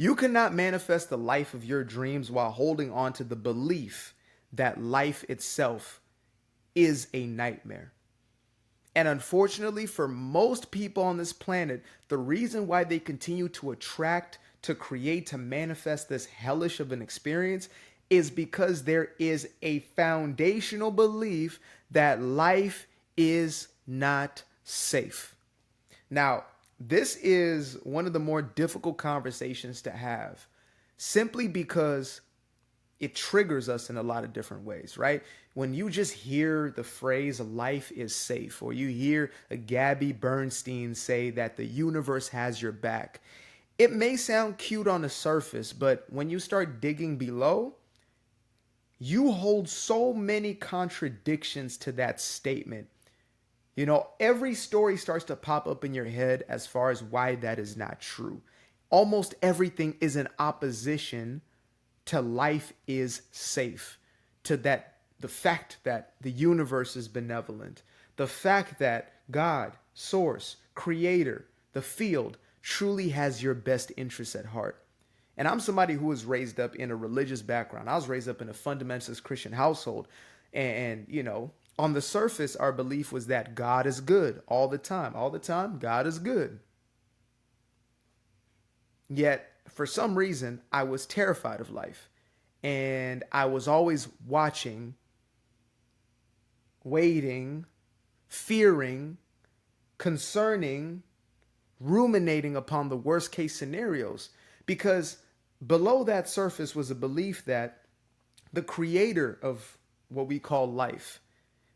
You cannot manifest the life of your dreams while holding on to the belief that life itself is a nightmare. And unfortunately, for most people on this planet, the reason why they continue to attract, to create, to manifest this hellish of an experience is because there is a foundational belief that life is not safe. Now, this is one of the more difficult conversations to have simply because it triggers us in a lot of different ways, right? When you just hear the phrase life is safe, or you hear a Gabby Bernstein say that the universe has your back, it may sound cute on the surface, but when you start digging below, you hold so many contradictions to that statement. You know, every story starts to pop up in your head as far as why that is not true. Almost everything is in opposition to life is safe, to that the fact that the universe is benevolent, the fact that God, source, creator, the field truly has your best interests at heart. And I'm somebody who was raised up in a religious background. I was raised up in a fundamentalist Christian household. And you know, on the surface, our belief was that God is good all the time. All the time, God is good. Yet, for some reason, I was terrified of life. And I was always watching, waiting, fearing, concerning, ruminating upon the worst case scenarios. Because below that surface was a belief that the creator of what we call life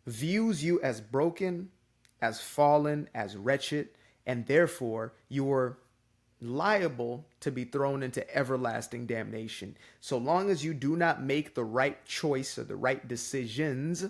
views you as broken, as fallen, as wretched, and therefore you are liable to be thrown into everlasting damnation. So long as you do not make the right choice or the right decisions,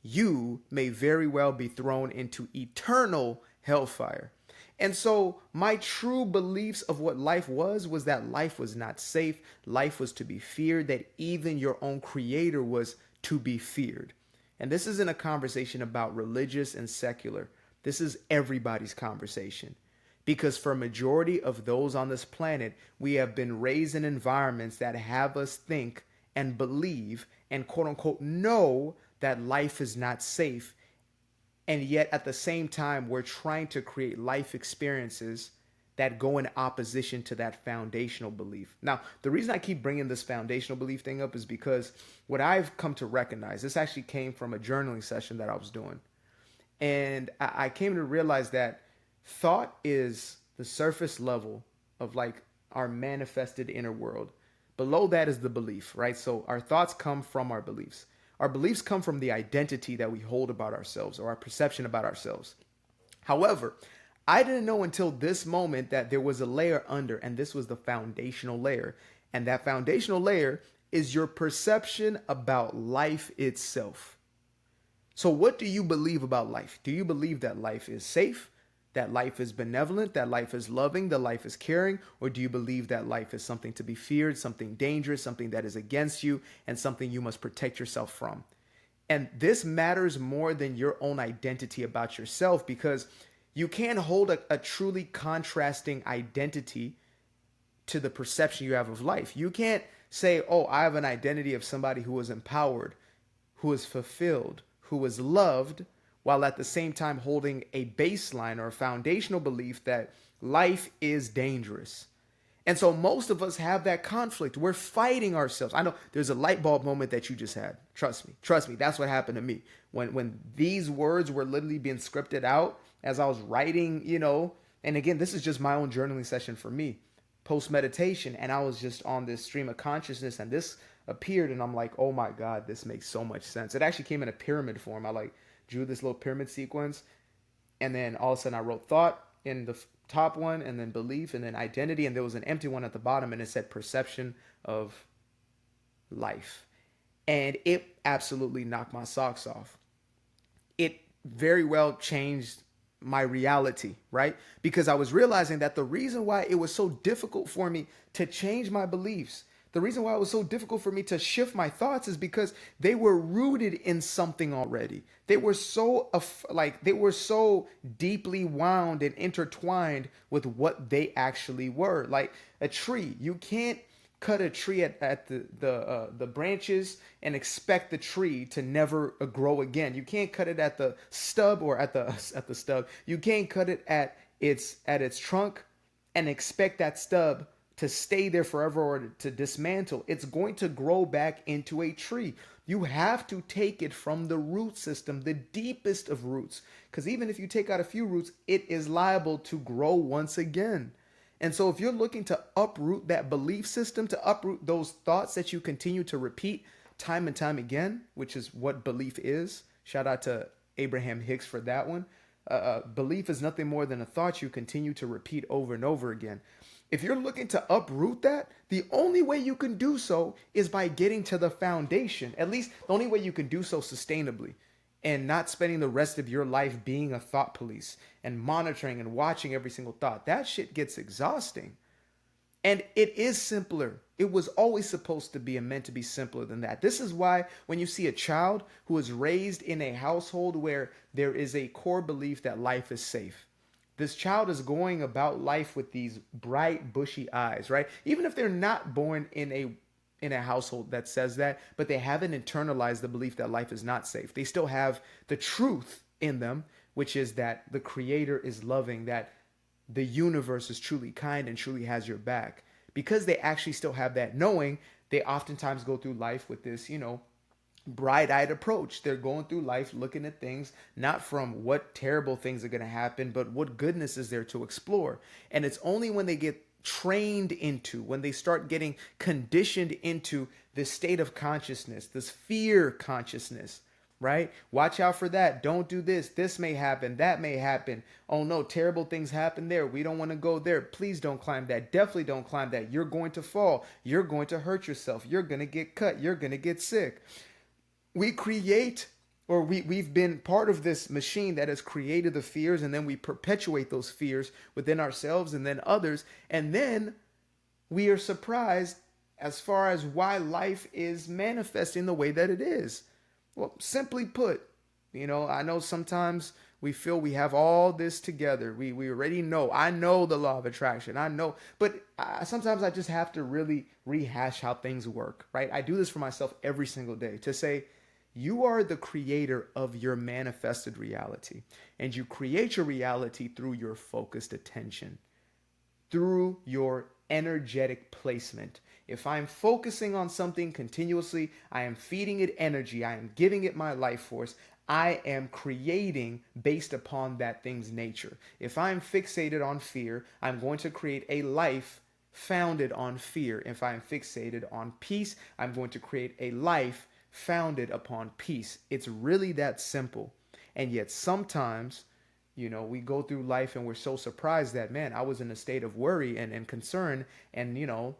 you may very well be thrown into eternal hellfire. And so my true beliefs of what life was that life was not safe. Life was to be feared, that even your own creator was to be feared. And this isn't a conversation about religious and secular. This is everybody's conversation. Because for a majority of those on this planet, we have been raised in environments that have us think and believe and quote unquote know that life is not safe. And yet at the same time, we're trying to create life experiences that go in opposition to that foundational belief. Now, the reason I keep bringing this foundational belief thing up is because what I've come to recognize, this actually came from a journaling session that I was doing. And I came to realize that thought is the surface level of like our manifested inner world. Below that is the belief, right? So our thoughts come from our beliefs. Our beliefs come from the identity that we hold about ourselves or our perception about ourselves. However, I didn't know until this moment that there was a layer under, and this was the foundational layer. And that foundational layer is your perception about life itself. So what do you believe about life? Do you believe that life is safe, that life is benevolent, that life is loving, that life is caring? Or do you believe that life is something to be feared, something dangerous, something that is against you, and something you must protect yourself from? And this matters more than your own identity about yourself, because you can't hold a truly contrasting identity to the perception you have of life. You can't say, oh, I have an identity of somebody who is empowered, who is fulfilled, who is loved, while at the same time holding a baseline or a foundational belief that life is dangerous. And so most of us have that conflict. We're fighting ourselves. I know there's a light bulb moment that you just had. Trust me. That's what happened to me. When these words were literally being scripted out as I was writing, you know, and again, this is just my own journaling session for me, post meditation. And I was just on this stream of consciousness and this appeared and I'm like, oh my God, this makes so much sense. It actually came in a pyramid form. I like drew this little pyramid sequence. And then all of a sudden I wrote thought in the top one, and then belief, and then identity, and there was an empty one at the bottom, and it said perception of life. And it absolutely knocked my socks off. It very well changed my reality, right? Because I was realizing that the reason why it was so difficult for me to change my beliefs, the The reason why it was so difficult for me to shift my thoughts is because they were rooted in something already. They were so they were so deeply wound and intertwined with what they actually were. Like a tree, you can't cut a tree at the branches and expect the tree to never grow again. You can't cut it at the stub or at the stub. You can't cut it at its trunk and expect that stub to stay there forever or to dismantle. It's going to grow back into a tree. You have to take it from the root system, the deepest of roots. Because even if you take out a few roots, it is liable to grow once again. And so if you're looking to uproot that belief system, to uproot those thoughts that you continue to repeat time and time again, which is what belief is. Shout out to Abraham Hicks for that one. Belief is nothing more than a thought you continue to repeat over and over again. If you're looking to uproot that, the only way you can do so is by getting to the foundation. At least the only way you can do so sustainably, and not spending the rest of your life being a thought police and monitoring and watching every single thought. That shit gets exhausting. And it is simpler. It was always supposed to be and meant to be simpler than that. This is why when you see a child who is raised in a household where there is a core belief that life is safe, this child is going about life with these bright, bushy eyes, right? Even if they're not born in a household that says that, but they haven't internalized the belief that life is not safe. They still have the truth in them, which is that the Creator is loving, that the universe is truly kind and truly has your back. Because they actually still have that knowing, they oftentimes go through life with this, bright-eyed approach. They're going through life looking at things not from what terrible things are going to happen, but what goodness is there to explore. And it's only when they get trained into, when they start getting conditioned into this state of consciousness, this fear consciousness, right? Watch out for that. Don't do this. This may happen. That may happen. Oh no, terrible things happen there. We don't want to go there. Please don't climb that. Definitely don't climb that. You're going to fall. You're going to hurt yourself. You're going to get cut. You're going to get sick. We create, or we've been part of this machine that has created the fears, and then we perpetuate those fears within ourselves and then others. And then we are surprised as far as why life is manifesting the way that it is. Well, simply put, I know sometimes we feel we have all this together. We already know. I know the law of attraction. I know. But sometimes I just have to really rehash how things work, right? I do this for myself every single day to say, you are the creator of your manifested reality. And you create your reality through your focused attention, through your energetic placement. If I'm focusing on something continuously, I am feeding it energy, I am giving it my life force, I am creating based upon that thing's nature. If I'm fixated on fear, I'm going to create a life founded on fear. If I'm fixated on peace, I'm going to create a life founded upon peace. It's really that simple. And yet sometimes, we go through life and we're so surprised that, man, I was in a state of worry and concern, and,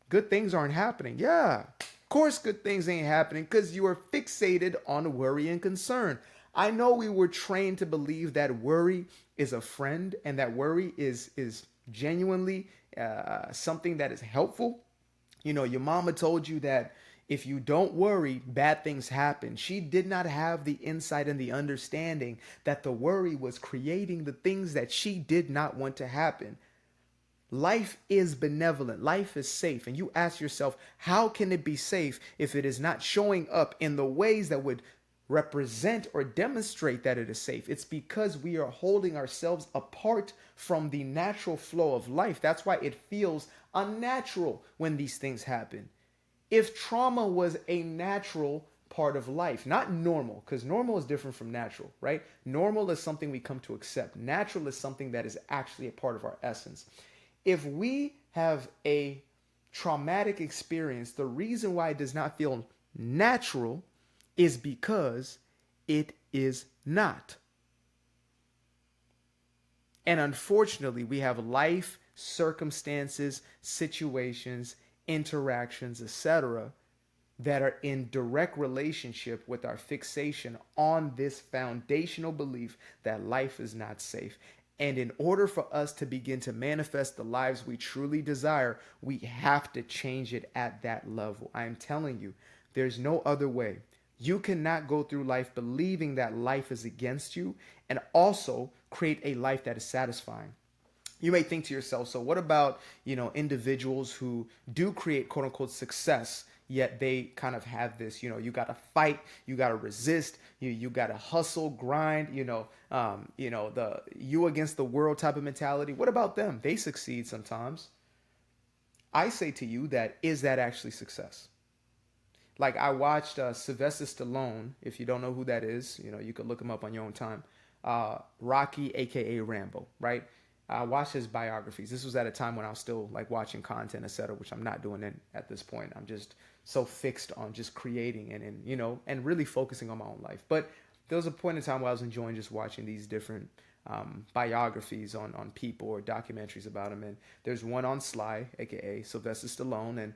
good things aren't happening. Yeah, of course good things ain't happening because you are fixated on worry and concern. I know we were trained to believe that worry is a friend and that worry is genuinely something that is helpful. Your mama told you that if you don't worry, bad things happen. She did not have the insight and the understanding that the worry was creating the things that she did not want to happen. Life is benevolent. Life is safe. And you ask yourself, how can it be safe if it is not showing up in the ways that would represent or demonstrate that it is safe? It's because we are holding ourselves apart from the natural flow of life. That's why it feels unnatural when these things happen. If trauma was a natural part of life, not normal, because normal is different from natural, right? Normal is something we come to accept. Natural is something that is actually a part of our essence. If we have a traumatic experience, the reason why it does not feel natural is because it is not. And unfortunately, we have life circumstances, situations, interactions, etc., that are in direct relationship with our fixation on this foundational belief that life is not safe. And in order for us to begin to manifest the lives we truly desire, we have to change it at that level. I am telling you, there's no other way. You cannot go through life believing that life is against you and also create a life that is satisfying. You may think to yourself, so what about, individuals who do create quote unquote success, yet they kind of have this, you got to fight, you got to resist, you got to hustle, grind, the you against the world type of mentality. What about them? They succeed sometimes. I say to you that is that actually success? Like I watched Sylvester Stallone. If you don't know who that is, you could look him up on your own time. Rocky, aka Rambo, right? I watched his biographies. This was at a time when I was still like watching content, etc., which I'm not doing at this point. I'm just so fixed on just creating and really focusing on my own life. But there was a point in time where I was enjoying just watching these different biographies on people or documentaries about them. And there's one on Sly, aka Sylvester Stallone, and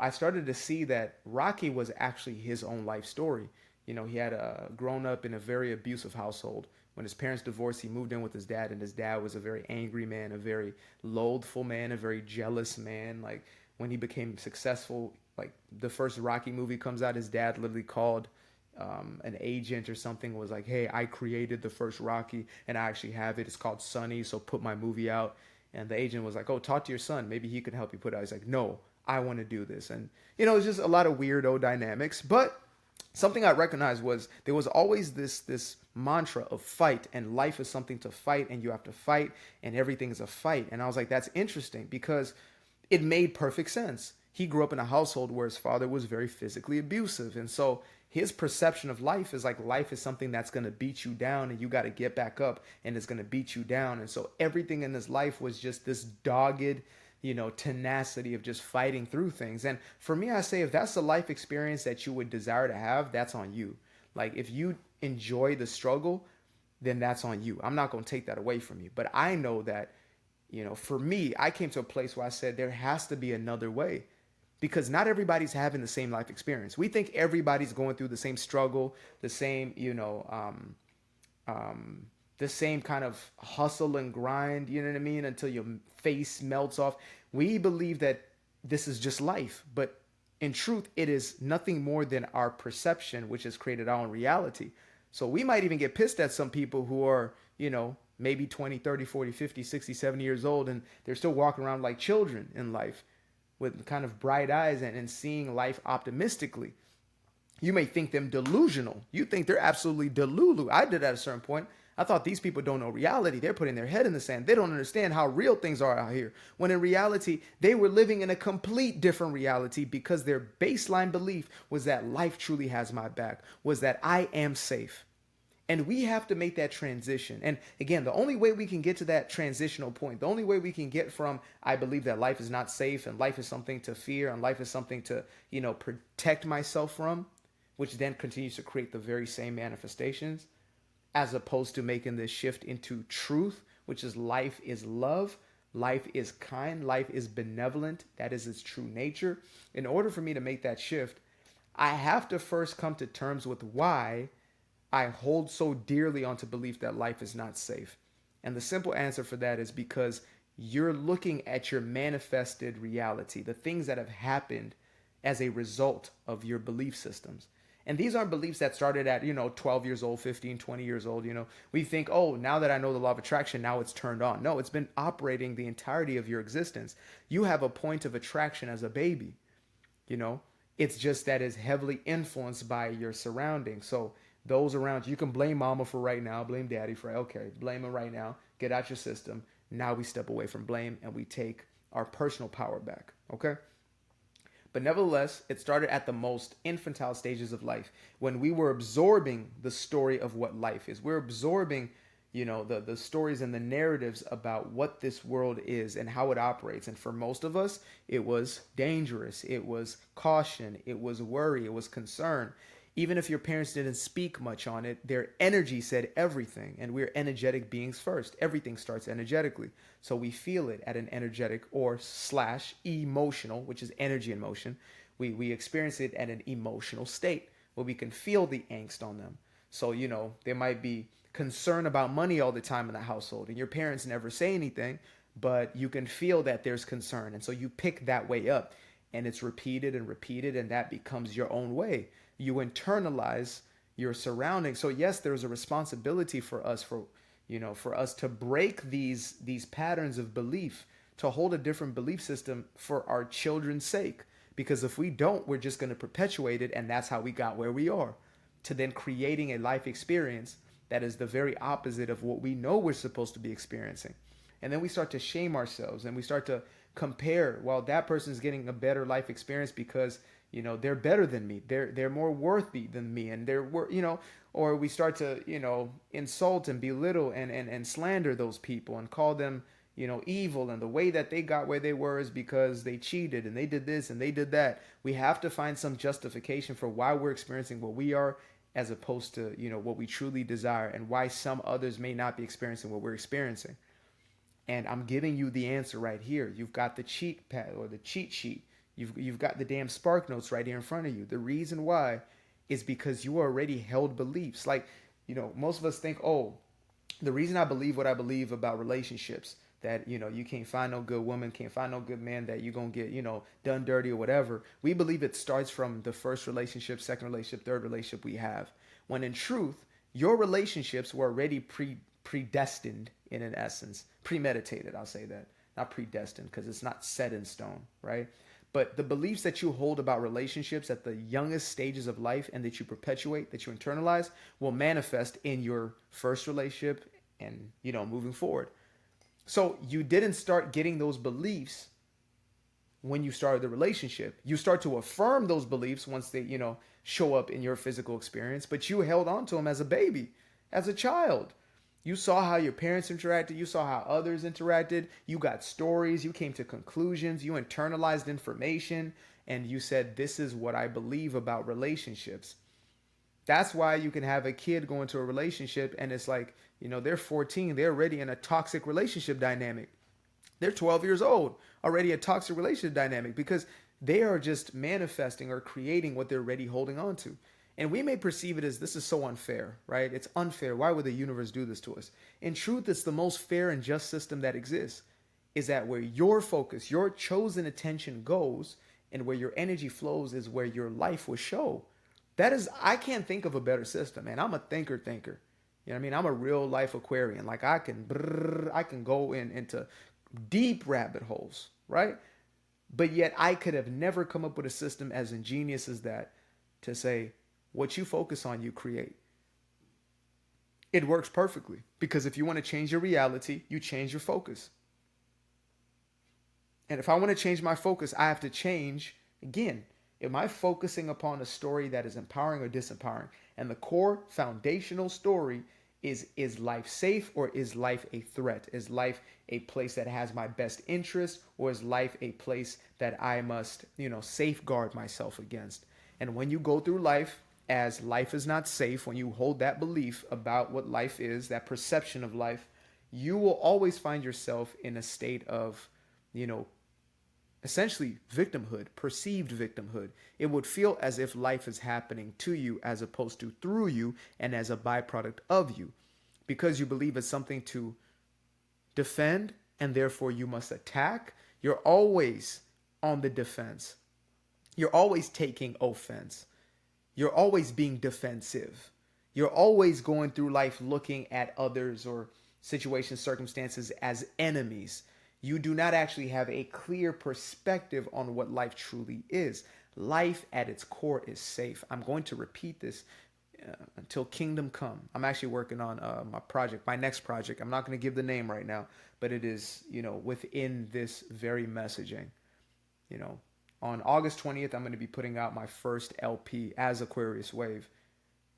I started to see that Rocky was actually his own life story. He had grown up in a very abusive household. When his parents divorced, he moved in with his dad, and his dad was a very angry man, a very loathful man, a very jealous man. Like when he became successful, like the first Rocky movie comes out, his dad literally called an agent or something, was like, "Hey, I created the first Rocky, and I actually have it. It's called Sonny, so put my movie out." And the agent was like, "Oh, talk to your son. Maybe he can help you put it out." He's like, "No, I want to do this." And it's just a lot of weirdo dynamics. But something I recognized was there was always this mantra of fight, and life is something to fight, and you have to fight, and everything is a fight. And I was like, that's interesting because it made perfect sense. He grew up in a household where his father was very physically abusive, and so his perception of life is like life is something that's going to beat you down, and you got to get back up, and it's going to beat you down. And so everything in his life was just this dogged tenacity of just fighting through things. And for me, I say if that's the life experience that you would desire to have, that's on you. Like if you enjoy the struggle, then that's on you. I'm not going to take that away from you. But I know that, for me, I came to a place where I said there has to be another way because not everybody's having the same life experience. We think everybody's going through the same struggle, the same, the same kind of hustle and grind, you know what I mean, until your face melts off. We believe that this is just life, but in truth, it is nothing more than our perception, which has created our own reality. So we might even get pissed at some people who are, maybe 20, 30, 40, 50, 60, 70 years old, and they're still walking around like children in life with kind of bright eyes and seeing life optimistically. You may think them delusional. You think they're absolutely delulu. I did at a certain point. I thought these people don't know reality. They're putting their head in the sand. They don't understand how real things are out here. When in reality, they were living in a complete different reality because their baseline belief was that life truly has my back, was that I am safe. And we have to make that transition. And again, the only way we can get to that transitional point, the only way we can get from, I believe that life is not safe and life is something to fear and life is something to, protect myself from, which then continues to create the very same manifestations, as opposed to making this shift into truth, which is life is love, life is kind, life is benevolent. That is its true nature. In order for me to make that shift, I have to first come to terms with why I hold so dearly onto belief that life is not safe. And the simple answer for that is because you're looking at your manifested reality, the things that have happened as a result of your belief systems. And these aren't beliefs that started at, 12 years old, 15, 20 years old. We think, oh, now that I know the law of attraction, now it's turned on. No, it's been operating the entirety of your existence. You have a point of attraction as a baby. It's just that it's heavily influenced by your surroundings. So those around you, you can blame mama for right now, blame daddy for, okay, blame him right now, get out your system. Now we step away from blame and we take our personal power back. Okay. But nevertheless, it started at the most infantile stages of life when we were absorbing the story of what life is. We're absorbing, the stories and the narratives about what this world is and how it operates. And for most of us, it was dangerous. It was caution. It was worry. It was concern. Even if your parents didn't speak much on it, their energy said everything. And we're energetic beings first. Everything starts energetically. So we feel it at an energetic or / emotional, which is energy in motion. We experience it at an emotional state where we can feel the angst on them. So, there might be concern about money all the time in the household, and your parents never say anything, but you can feel that there's concern. And so you pick that way up, and it's repeated and repeated, and that becomes your own way. You internalize your surroundings. So yes, there's a responsibility for us, for us to break these patterns of belief, to hold a different belief system for our children's sake. Because if we don't, we're just going to perpetuate it, and that's how we got where we are, to then creating a life experience that is the very opposite of what we know we're supposed to be experiencing. And then we start to shame ourselves, and we start to compare. Well, that person's getting a better life experience because they're better than me. They're more worthy than me, and or we start to insult and belittle and slander those people and call them evil, and the way that they got where they were is because they cheated and they did this and they did that. We have to find some justification for why we're experiencing what we are, as opposed to what we truly desire, and why some others may not be experiencing what we're experiencing. And I'm giving you the answer right here. You've got the cheat pad or the cheat sheet. You've got the damn spark notes right here in front of you. The reason why is because you already held beliefs. Like, most of us think, oh, the reason I believe what I believe about relationships, that you can't find no good woman, can't find no good man, that you're gonna get done dirty or whatever. We believe it starts from the first relationship, second relationship, third relationship we have. When in truth, your relationships were already predestined, in an essence, premeditated. I'll say that, not predestined, because it's not set in stone, right? But the beliefs that you hold about relationships at the youngest stages of life, and that you perpetuate, that you internalize, will manifest in your first relationship and moving forward. So you didn't start getting those beliefs when you started the relationship. You start to affirm those beliefs once they, show up in your physical experience, but you held on to them as a baby, as a child. You saw how your parents interacted. You saw how others interacted. You got stories. You came to conclusions. You internalized information, and you said, this is what I believe about relationships. That's why you can have a kid go into a relationship and it's like, they're 14, they're already in a toxic relationship dynamic. They're 12 years old, already a toxic relationship dynamic, because they are just manifesting or creating what they're already holding on to. And we may perceive it as, this is so unfair, right? It's unfair. Why would the universe do this to us? In truth, it's the most fair and just system that exists, is that where your focus, your chosen attention goes, and where your energy flows is where your life will show. That is, I can't think of a better system, man. I'm a thinker. You know what I mean? I'm a real life Aquarian. Like I can go into deep rabbit holes, right? But yet I could have never come up with a system as ingenious as that, to say, what you focus on, you create. It works perfectly, because if you want to change your reality, you change your focus. And if I want to change my focus, I have to change, again, am I focusing upon a story that is empowering or disempowering? And the core foundational story is life safe, or is life a threat? Is life a place that has my best interest, or is life a place that I must, safeguard myself against? And when you go through life as life is not safe, when you hold that belief about what life is, that perception of life, you will always find yourself in a state of, essentially victimhood, perceived victimhood. It would feel as if life is happening to you as opposed to through you and as a byproduct of you, because you believe it's something to defend, and therefore you must attack. You're always on the defense. You're always taking offense. You're always being defensive. You're always going through life looking at others or situations, circumstances as enemies. You do not actually have a clear perspective on what life truly is. Life at its core is safe. I'm going to repeat this until kingdom come. I'm actually working on my next project. I'm not going to give the name right now, but it is, within this very messaging. On August 20th, I'm going to be putting out my first LP as Aquarius Waive.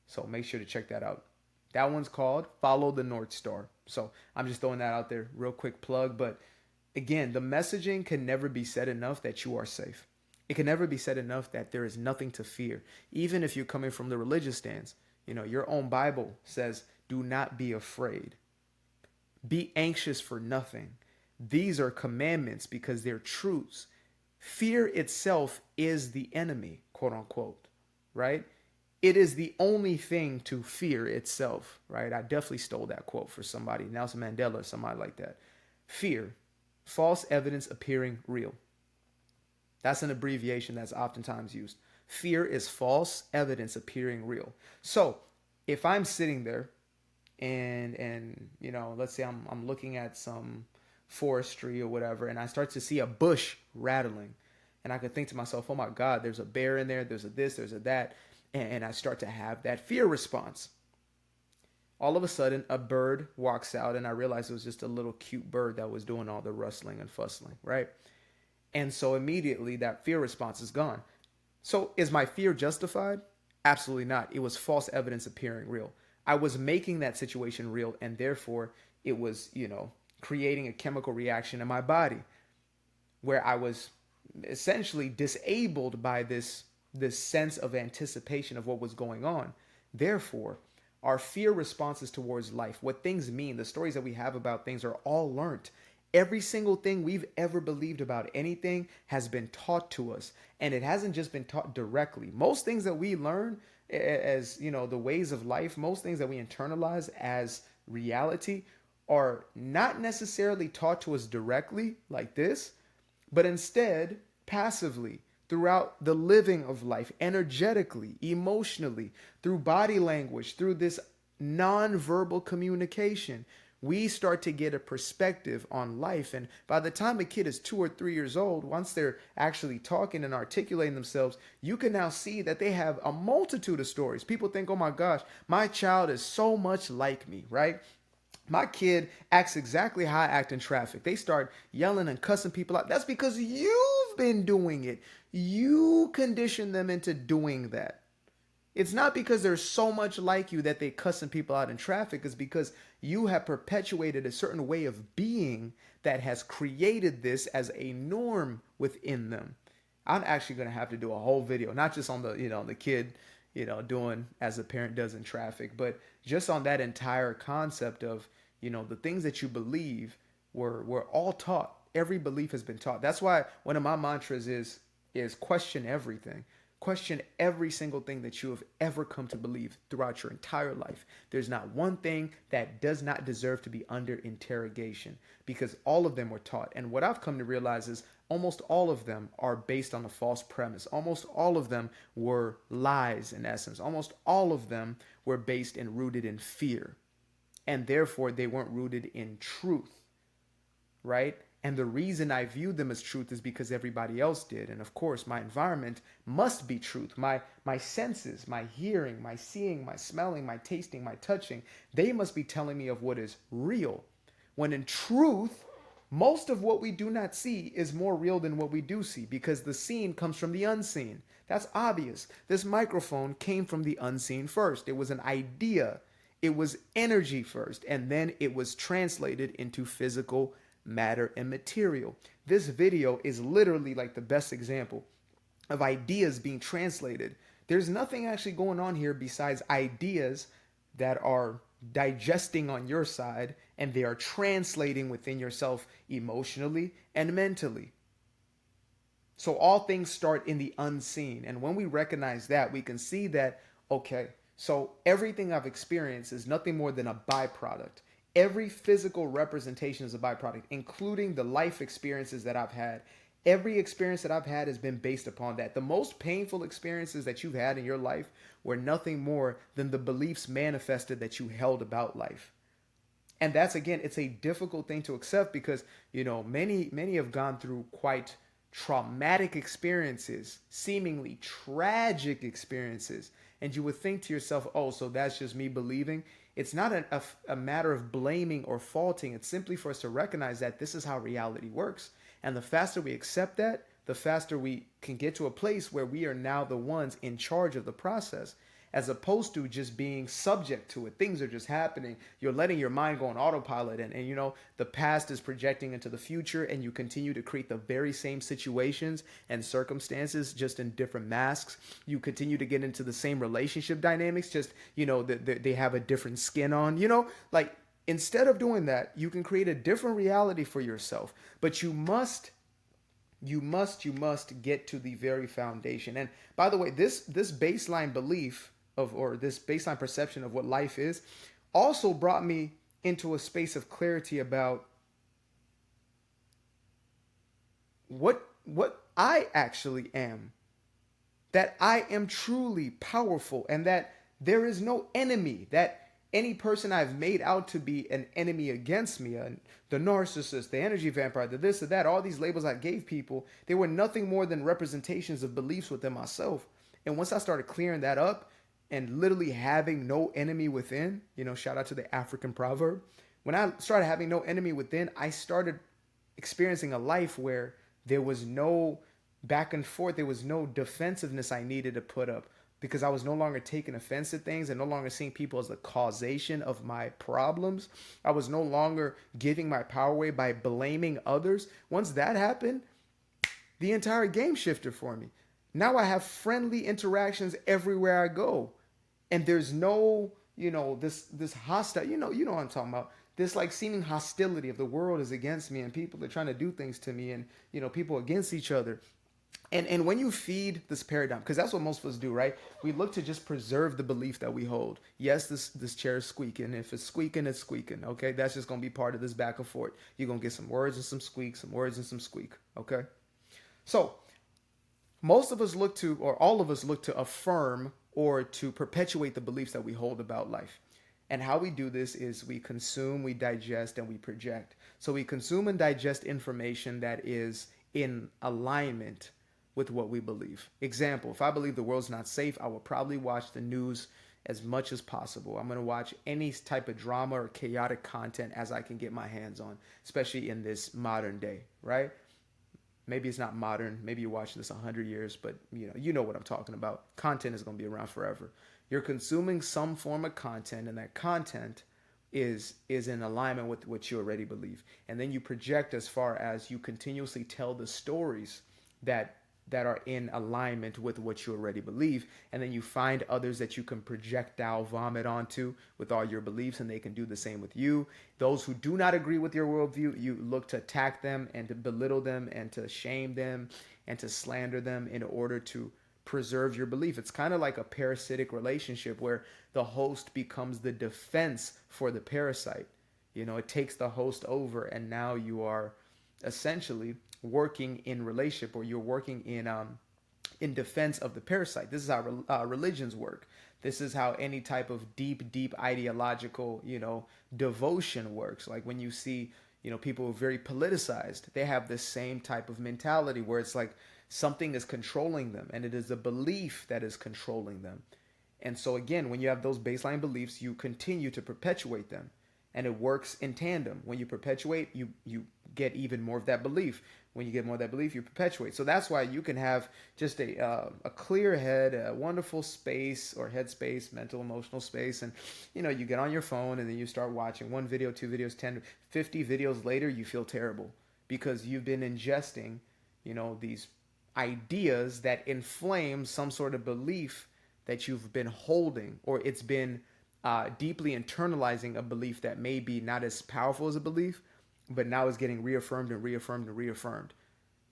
So make sure to check that out. That one's called Follow the North Star. So I'm just throwing that out there, real quick plug. But again, the messaging can never be said enough that you are safe. It can never be said enough that there is nothing to fear. Even if you're coming from the religious stance, your own Bible says, do not be afraid. Be anxious for nothing. These are commandments because they're truths. Fear itself is the enemy, quote unquote, right? It is the only thing to fear itself, right? I definitely stole that quote for somebody, Nelson Mandela or somebody like that. Fear, false evidence appearing real. That's an abbreviation that's oftentimes used. Fear is false evidence appearing real. So if I'm sitting there and let's say I'm looking at some forestry or whatever, and I start to see a bush rattling, and I could think to myself, oh my God, there's a bear in there, there's a this, there's a that, and I start to have that fear response. All of a sudden, a bird walks out, and I realize it was just a little cute bird that was doing all the rustling and fussling, right? And so immediately that fear response is gone. So is my fear justified? Absolutely not. It was false evidence appearing real. I was making that situation real, and therefore it was, creating a chemical reaction in my body where I was essentially disabled by this sense of anticipation of what was going on. Therefore, our fear responses towards life, what things mean, the stories that we have about things are all learned. Every single thing we've ever believed about anything has been taught to us, and it hasn't just been taught directly. Most things that we learn as, the ways of life, most things that we internalize as reality are not necessarily taught to us directly like this, but instead passively throughout the living of life, energetically, emotionally, through body language, through this nonverbal communication. We start to get a perspective on life. And by the time a kid is 2 or 3 years old, once they're actually talking and articulating themselves, you can now see that they have a multitude of stories. People think, oh my gosh, my child is so much like me, right? My kid acts exactly how I act in traffic. They start yelling and cussing people out. That's because you've been doing it. You condition them into doing that. It's not because they're so much like you that they cussing people out in traffic. It's because you have perpetuated a certain way of being that has created this as a norm within them. I'm actually going to have to do a whole video, not just on the kid, doing as a parent does in traffic, but just on that entire concept of, the things that you believe were all taught. Every belief has been taught. That's why one of my mantras is question everything. Question every single thing that you have ever come to believe throughout your entire life. There's not one thing that does not deserve to be under interrogation, because all of them were taught. And what I've come to realize is almost all of them are based on a false premise. Almost all of them were lies in essence. Almost all of them were based and rooted in fear. And therefore they weren't rooted in truth, right? And the reason I viewed them as truth is because everybody else did. And of course, my environment must be truth. My senses, my hearing, my seeing, my smelling, my tasting, my touching, they must be telling me of what is real. When in truth, most of what we do not see is more real than what we do see, because the seen comes from the unseen. That's obvious. This microphone came from the unseen first. It was an idea. It was energy first, and then it was translated into physical matter and material. This video is literally like the best example of ideas being translated. There's nothing actually going on here besides ideas that are digesting on your side, and they are translating within yourself emotionally and mentally. So all things start in the unseen. And when we recognize that, we can see that, okay, so everything I've experienced is nothing more than a byproduct. Every physical representation is a byproduct, including the life experiences that I've had. Every experience that I've had has been based upon that. The most painful experiences that you've had in your life were nothing more than the beliefs manifested that you held about life. And that's, again, it's a difficult thing to accept because, many have gone through quite traumatic experiences, seemingly tragic experiences. And you would think to yourself, oh, so that's just me believing. It's not a matter of blaming or faulting. It's simply for us to recognize that this is how reality works. And the faster we accept that, the faster we can get to a place where we are now the ones in charge of the process, as opposed to just being subject to it. Things are just happening. You're letting your mind go on autopilot, and the past is projecting into the future, and you continue to create the very same situations and circumstances, just in different masks. You continue to get into the same relationship dynamics, just, they have a different skin on, like, instead of doing that, you can create a different reality for yourself. But you must get to the very foundation. And by the way, this baseline belief of, or this baseline perception of what life is, also brought me into a space of clarity about what I actually am, that I am truly powerful, and that there is no enemy, that any person I've made out to be an enemy against me, the narcissist, the energy vampire, the this or that, all these labels I gave people, they were nothing more than representations of beliefs within myself. And once I started clearing that up and literally having no enemy within, shout out to the African proverb. When I started having no enemy within, I started experiencing a life where there was no back and forth. There was no defensiveness I needed to put up, because I was no longer taking offense at things and no longer seeing people as the causation of my problems. I was no longer giving my power away by blaming others. Once that happened, the entire game shifted for me. Now I have friendly interactions everywhere I go. And there's no, this hostile, you know what I'm talking about. This like seeming hostility of the world is against me and people are trying to do things to me, and people against each other. And when you feed this paradigm, because that's what most of us do, right? We look to just preserve the belief that we hold. Yes, this chair is squeaking. If it's squeaking, it's squeaking. Okay, that's just gonna be part of this back and forth. You're gonna get some words and some squeak, some words and some squeak. Okay, so most of us look to, or all of us look to affirm or to perpetuate the beliefs that we hold about life. And how we do this is we consume, we digest, and we project. So we consume and digest information that is in alignment with what we believe. Example, if I believe the world's not safe, I will probably watch the news as much as possible. I'm going to watch any type of drama or chaotic content as I can get my hands on, especially in this modern day, right? Maybe it's not modern. Maybe you're watching this 100 years, but you know what I'm talking about. Content is going to be around forever. You're consuming some form of content, and that content is in alignment with what you already believe. And then you project as far as you continuously tell the stories that are in alignment with what you already believe. And then you find others that you can projectile vomit onto with all your beliefs, and they can do the same with you. Those who do not agree with your worldview, you look to attack them and to belittle them and to shame them and to slander them in order to preserve your belief. It's kind of like a parasitic relationship where the host becomes the defense for the parasite. It takes the host over, and now you are essentially working in relationship, or you're working in defense of the parasite. This is how religions work. This is how any type of deep ideological devotion works. Like when you see people who are very politicized, they have the same type of mentality where it's like something is controlling them, and it is a belief that is controlling them. And so again, when you have those baseline beliefs, you continue to perpetuate them, and it works in tandem. When you perpetuate, you get even more of that belief. When you get more of that belief, you perpetuate. So that's why you can have just a clear head, a wonderful space or headspace, mental, emotional space. And, you get on your phone and then you start watching one video, 2 videos, 10, 50 videos later, you feel terrible because you've been ingesting, these ideas that inflame some sort of belief that you've been holding, or it's been deeply internalizing a belief that may be not as powerful as a belief, but now it's getting reaffirmed and reaffirmed and reaffirmed.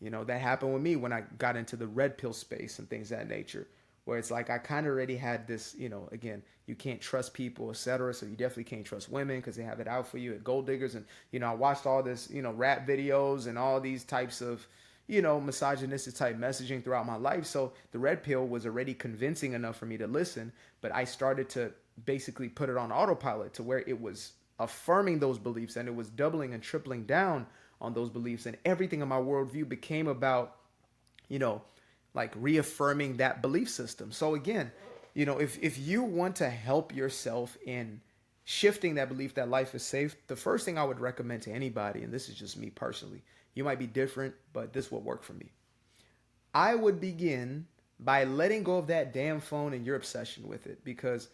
That happened with me when I got into the red pill space and things of that nature, where it's like I kind of already had this, again, you can't trust people, etc. So you definitely can't trust women because they have it out for you at gold diggers. And, I watched all this, rap videos and all these types of, misogynistic type messaging throughout my life. So the red pill was already convincing enough for me to listen, but I started to basically put it on autopilot to where it was affirming those beliefs, and it was doubling and tripling down on those beliefs, and everything in my worldview became about like reaffirming that belief system. So again, if you want to help yourself in shifting that belief that life is safe, the first thing I would recommend to anybody, and this is just me personally, you might be different, but this will work for me, I would begin by letting go of that damn phone and your obsession with it, because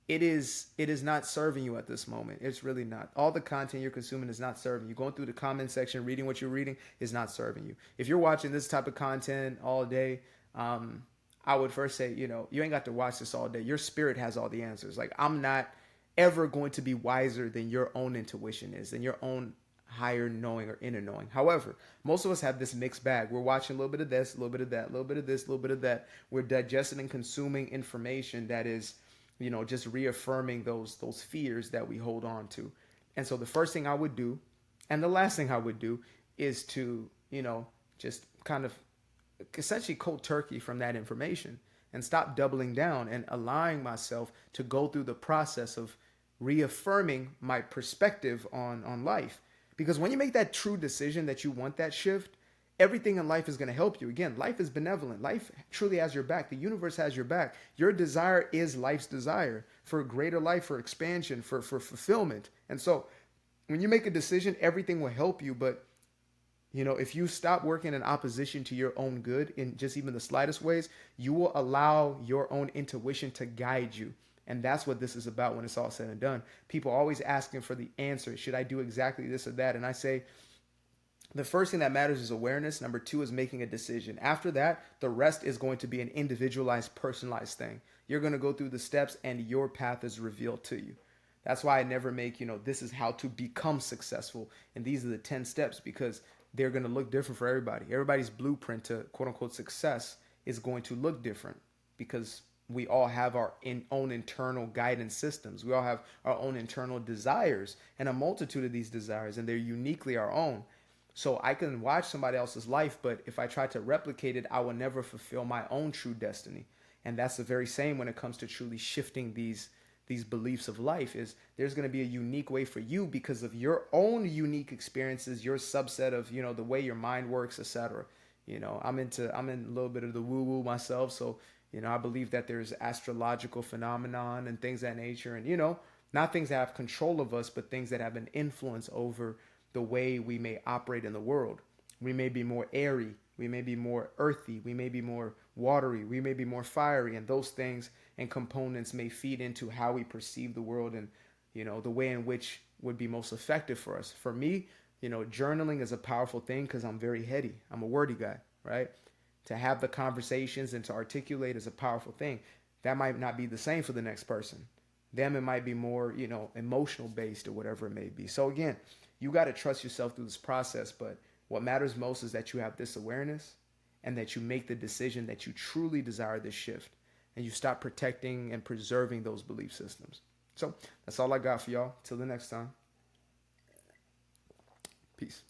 it is not serving you at this moment. It's really not. All the content you're consuming is not serving you. Going through the comment section, reading what you're reading is not serving you. If you're watching this type of content all day, I would first say, you ain't got to watch this all day. Your spirit has all the answers. Like, I'm not ever going to be wiser than your own intuition is, than your own higher knowing or inner knowing. However, most of us have this mixed bag. We're watching a little bit of this, a little bit of that, a little bit of this, a little bit of that. We're digesting and consuming information that is just reaffirming those fears that we hold on to. And so the first thing I would do, and the last thing I would do, is to, just kind of essentially cold turkey from that information and stop doubling down and allowing myself to go through the process of reaffirming my perspective on life. Because when you make that true decision that you want that shift, everything in life is going to help you. Again, life is benevolent. Life truly has your back. The universe has your back. Your desire is life's desire for a greater life, for expansion, for fulfillment. And so when you make a decision, everything will help you. But if you stop working in opposition to your own good in just even the slightest ways, you will allow your own intuition to guide you. And that's what this is about when it's all said and done. People are always asking for the answer. Should I do exactly this or that? And I say, the first thing that matters is awareness. Number two is making a decision. After that, the rest is going to be an individualized, personalized thing. You're going to go through the steps and your path is revealed to you. That's why I never make, this is how to become successful. And these are the 10 steps, because they're going to look different for everybody. Everybody's blueprint to quote unquote success is going to look different, because we all have our own internal guidance systems. We all have our own internal desires, and a multitude of these desires, and they're uniquely our own. So I can watch somebody else's life, but if I try to replicate it, I will never fulfill my own true destiny. And that's the very same when it comes to truly shifting these beliefs of life. Is there's going to be a unique way for you because of your own unique experiences, your subset of, the way your mind works, etc. I'm in a little bit of the woo woo myself. So, I believe that there's astrological phenomenon and things of that nature. And, not things that have control of us, but things that have an influence over the way we may operate in the world. We may be more airy, we may be more earthy, we may be more watery, we may be more fiery, and those things and components may feed into how we perceive the world and, the way in which would be most effective for us. For me, journaling is a powerful thing because I'm very heady. I'm a wordy guy, right? To have the conversations and to articulate is a powerful thing. That might not be the same for the next person. Them, it might be more, emotional based or whatever it may be. So again, you got to trust yourself through this process. But what matters most is that you have this awareness and that you make the decision that you truly desire this shift, and you stop protecting and preserving those belief systems. So that's all I got for y'all. Till the next time. Peace.